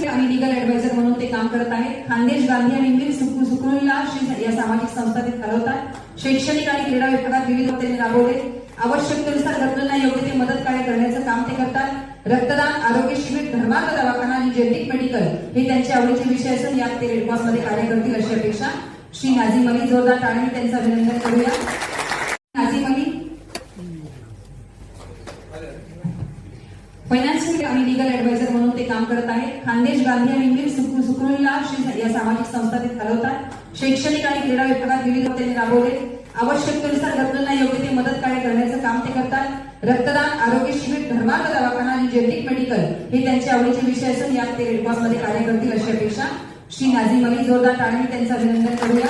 आणि legal adviser म्हणून ते काम करत आहेत. खानदेश गांधी आणि मीर सुकुरुल्ला या सामाजिक संस्था ते चालवतात. शैक्षणिक आणि क्रीडा विभागात विविध त्यांनी राबवले. आवश्यकतेनुसार गरजूंना योग्य ते मदत कार्य करण्याचं काम ते करतात. रक्तदान, आरोग्य शिबिर, धर्मार्थ दवाखाना आणि जेनेटिक मेडिकल हे त्यांचे आवडीचे विषय असून यात ते रेड क्रॉस मध्ये कार्य करतील अशी अपेक्षा. श्री नाझीम अली, जोरदार टाळ्यांनी त्यांचं अभिनंदन करूया. नाझीम अली फायनान्शियल आणि लीगल ऍडवायझर म्हणून ते काम करत आहेत. खानदेश गांधी आणि मीर सुकुरुल्ला या सामाजिक संस्था ते चालवतात. शैक्षणिक आणि क्रीडा विभागात विविध त्यांनी राबवले. आवश्यकतेनुसार गरजूंना योग्य ते मदत कार्य करण्याचं काम ते करतात. रक्तदान, आरोग्य शिबिर, धर्मार्थ दवाखाना आणि जेनेटिक मेडिकल हे त्यांचे आवडीचे विषय असून यात ते रेड क्रॉस मध्ये कार्य करतील अशी अपेक्षा. श्री नाझीम अली, जोरदार टाळ्यांनी त्यांचं अभिनंदन करूया.